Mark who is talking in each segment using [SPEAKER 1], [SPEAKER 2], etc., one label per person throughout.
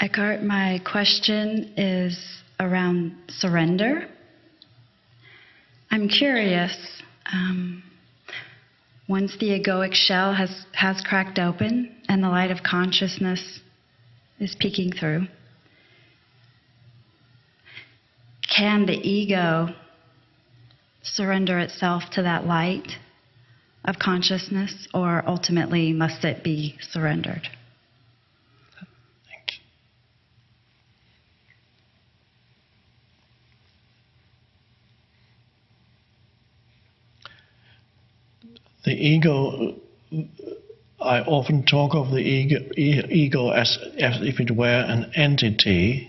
[SPEAKER 1] Eckhart, my question is around surrender. I'm curious, once the egoic shell has cracked open and the light of consciousness is peeking through, can the ego surrender itself to that light of consciousness, or ultimately must it be surrendered?
[SPEAKER 2] Thank you. The ego, I often talk of the ego as if it were an entity.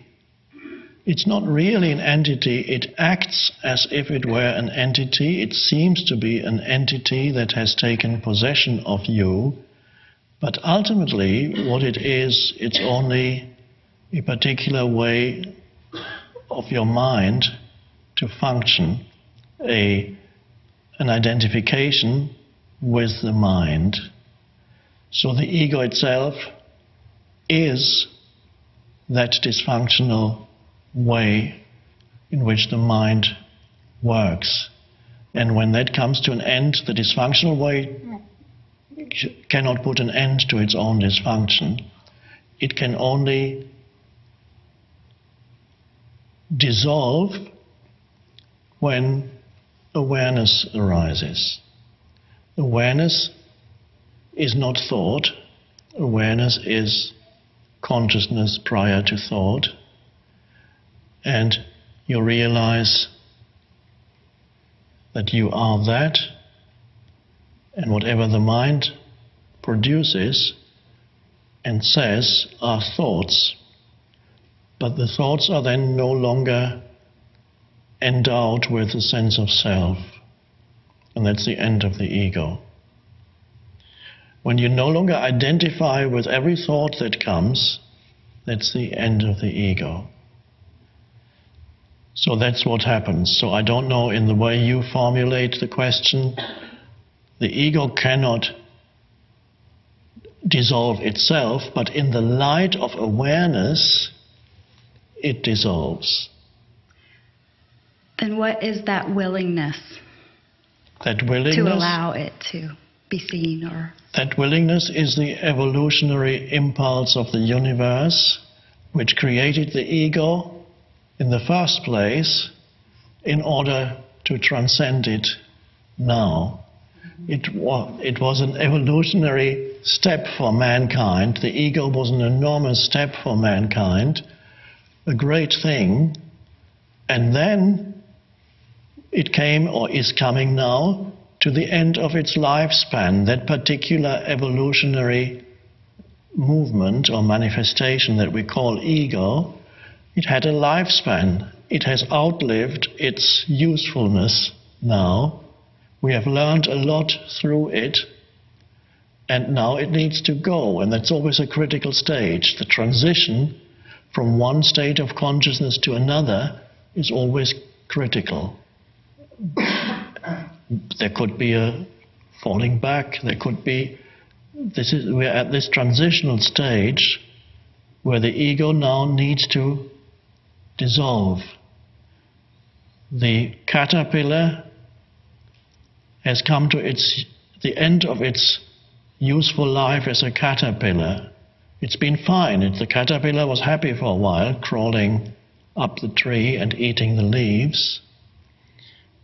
[SPEAKER 2] It's not really an entity, it acts as if it were an entity. It seems to be an entity that has taken possession of you, but ultimately what it is, it's only a particular way of your mind to function, an identification with the mind. So the ego itself is that dysfunctional way in which the mind works. And when that comes to an end, the dysfunctional way cannot put an end to its own dysfunction. It can only dissolve when awareness arises. Awareness is not thought. Awareness is consciousness prior to thought. And you realize that you are that, and whatever the mind produces and says are thoughts, but the thoughts are then no longer endowed with a sense of self, and that's the end of the ego. When you no longer identify with every thought that comes, that's the end of the ego. So that's what happens. So I don't know, in the way you formulate the question, the ego cannot dissolve itself, but in the light of awareness, it dissolves.
[SPEAKER 1] Then what is that willingness?
[SPEAKER 2] That willingness?
[SPEAKER 1] To allow it to be seen, or?
[SPEAKER 2] That willingness is the evolutionary impulse of the universe, which created the ego in the first place in order to transcend it now. It was an evolutionary step for mankind. The ego was an enormous step for mankind, a great thing, and then it came, or is coming now, to the end of its lifespan. That particular evolutionary movement or manifestation that we call ego, it had a lifespan. It has outlived its usefulness now. We have learned a lot through it, and now it needs to go, and that's always a critical stage. The transition from one state of consciousness to another is always critical. There could be a falling back, there could be... we're at this transitional stage where the ego now needs to dissolve. The caterpillar has come to the end of its useful life as a caterpillar. It's been fine. The caterpillar was happy for a while, crawling up the tree and eating the leaves.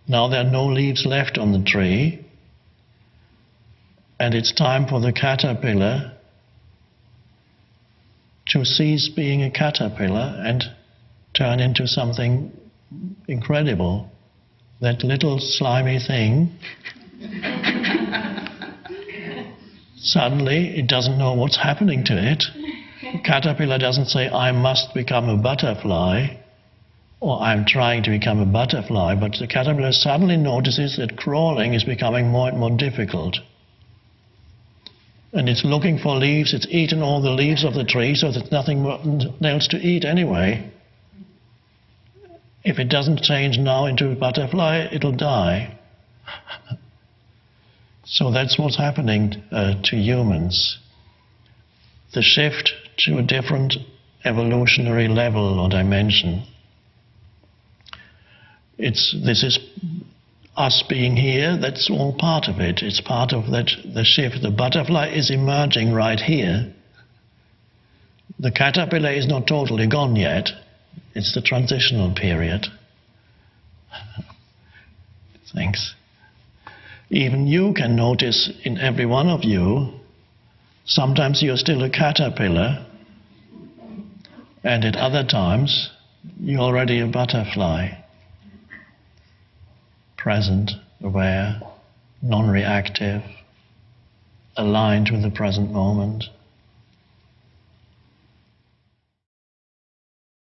[SPEAKER 2] Now there are no leaves left on the tree, and it's time for the caterpillar to cease being a caterpillar and turn into something incredible. That little slimy thing, suddenly it doesn't know what's happening to it. The caterpillar doesn't say, I must become a butterfly, or I'm trying to become a butterfly, but the caterpillar suddenly notices that crawling is becoming more and more difficult. And it's looking for leaves, it's eaten all the leaves of the tree, so there's nothing else to eat anyway. If it doesn't change now into a butterfly, it'll die. So that's what's happening to humans. The shift to a different evolutionary level or dimension. This is us being here, that's all part of it. It's part of that, the shift. The butterfly is emerging right here. The caterpillar is not totally gone yet. It's the transitional period. Thanks. Even you can notice in every one of you, sometimes you're still a caterpillar, and at other times, you're already a butterfly. Present, aware, non-reactive, aligned with the present moment.